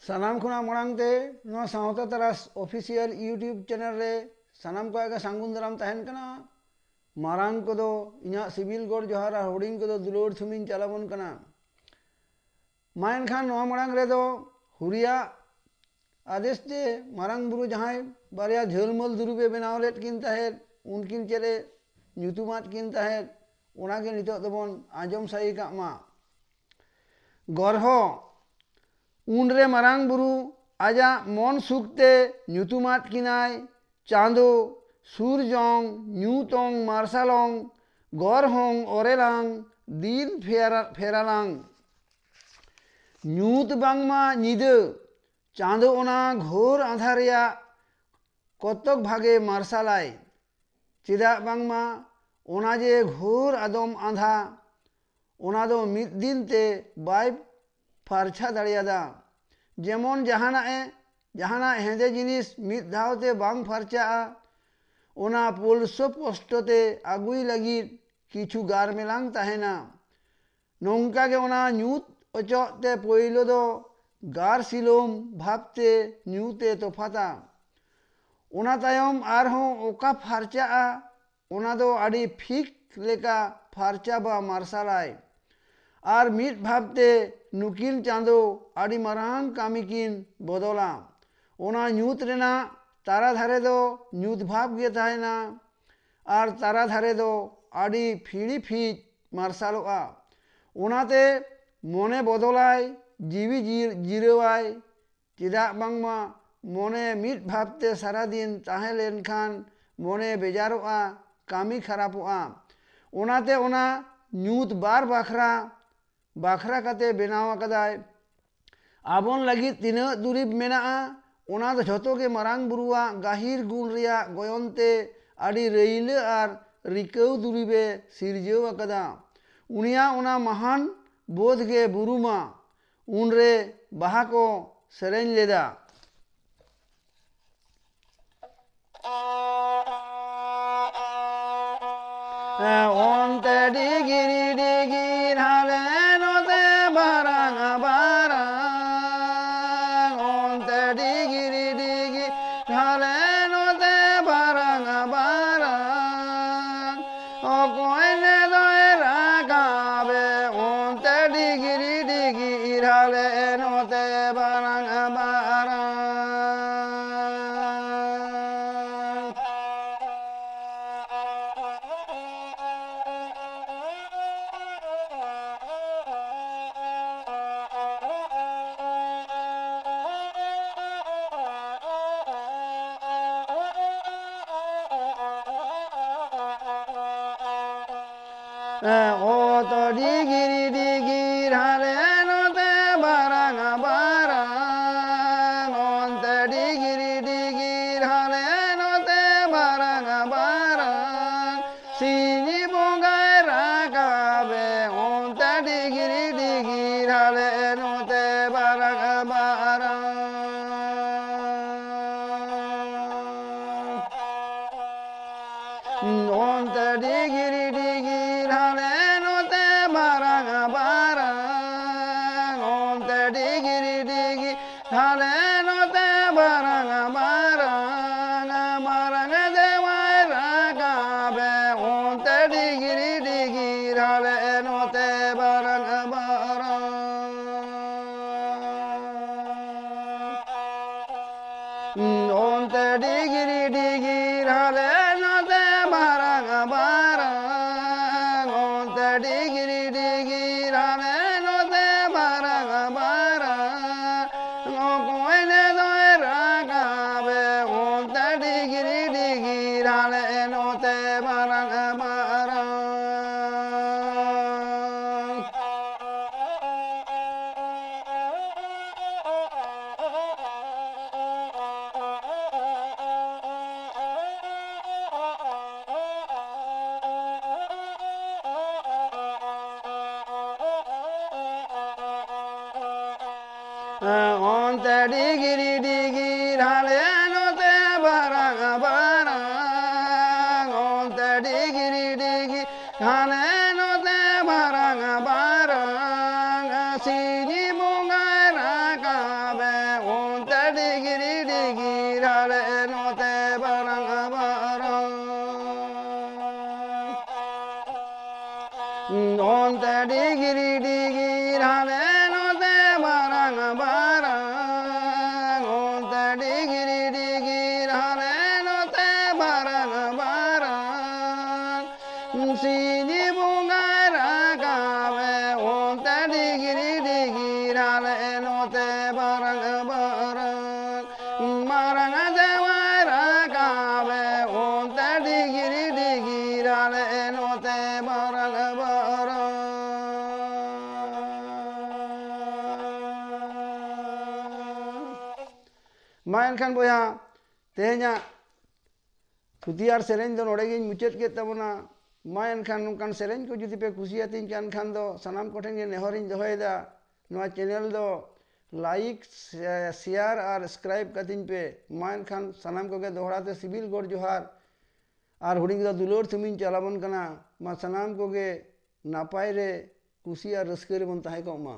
सानाम खुना मरांगते नो सावता तरास official YouTube channel रे सानाम को आगे सांगुन दराम तहन कना मारांग को दो इना सिविल गोड़ जोहार होर्डिंग को दो दुलोड़ थुमिन चलाबन कना मायन खान नो मरांग रे दो हुरिया आदेश दे मारांग बुरु जहां बारिया झलमल दुरुबे बनावलेट किन ताहेर उनकिन चेरे ᱧᱩᱛᱩᱢᱟᱫ किन ताहेर उनागे नितो दबन आजम साई कामा गरहो उनरे मारांग बुरु आजा मन सुखते ᱧᱩᱛᱩᱢᱟᱫ किनाय चांदो सूरजों ᱧᱩᱛᱚᱝ मार्शलों गरहों ओरेलांग दिन फेरालांग ᱧᱩᱛ बांगमा निदे चांदो ओना घोर आधारिया कतक भागे मार्शलाय चेदा बांगमा ओना जे घोर आदम आंधा ओना दो मिद दिन ते बाय फारछा दाड़ियादा जेमन जहाना हेंदे जिनिस मिद धावते बांग फारचा ओना पुलसो पोस्टते आगुई लगी किछु गार मेलांग ताहेना नोंका के ओना ᱧᱩᱛ अचोते पोइलो दो गार सिलोम भाबते ᱧᱩते तोफाता ओना तायम आरहों ओका फारचा ओना दो आड़ी फिक लेका फारचा बा मार्शलाय आर मिद भाबते नुकिन चांदो आड़ी मारांग कामिकिन बदला ओना ᱧᱩत रेना तारा धारे दो ᱧᱩत भाब गे ताहेना आर तारा धारे दो आड़ी फिड़ी फिज मार्शलोआ ओनाते मने बदलाय जीवी जिरवाय चेदा बांगमा मने मिद भाबते सारा दिन ताहे लेनखान मने बेजारोआ कामी खरापोआ ओनाते ओना ᱧᱩत बार बाखरा कते बेनाव कदाय आबन लगी तीना दुरीब मेना ओना दो झोतो के मारांग बुरुआ गाहिर गुण रिया गोयनते आड़ी रईले आर रिकाव दुरीबे सिरजेव कदा उनिया ओना महान बोध के बुरुमा उनरे बाहा को सेरेन लेदा ओंते डिगिरी डिगिर हाले नोते बारांग बारांग ओंते डिगिरी डिगिर हाले नोते बारांग बारांग ओ कोयने दोए रागाबे ओंते डिगिरी डिगिर हाले नोते बारांग बारांग ओ तो डिगिरी डिगिर हाले नोते बारांग बारांग ओंते डिगिरी डिगिर हाले नोते बारांग बारांग सिनी बोंगाय रागाबे ओंते डिगिरी डिगिर हाले नोते बारांग बारांग ओंते डिगिरी डिगिर हाले नोते बारांग बारांग ओंते डिगिरी डिगिर हाले नोते बारांग बारांग मारांग देवाय रागाबे ओंते डिगिरी डिगिर हाले नोते बारांग बारांग ओंते डिगिरी डिगिर हाले नोते बारांग बारांग ओंते डिगिरी डिगिर हाले नोते बारांग बारांग ओ कोयने दोए रागाबे ओंते डिगिरी डिगिर हाले नोते बारांग बारांग ओंते डिगिरी डिगिर हाले नोते बारांग बारांग ओंते डिगिरी डिगिर हाले नोते बारांग बारांग सिनी बोंगाय रागाबे note barang barang marang dewa rakabe onte digirale note barang barang main kan boya tehnya Thutiar sereng do node gin mucet ke tabona main kan nungkan sereng ko judi pe kusiatin kan khan do sanam koten ge nehorin dohoida noa channel do like share और subscribe कतिन पे mine Khan सनाम को के दोहराते civil गोर जोहार और हुडिंग दा दुलोर तुमिन चलावन कना मा सनाम को के नापाय रे कुसी और रस्के रे बन ताहे को मा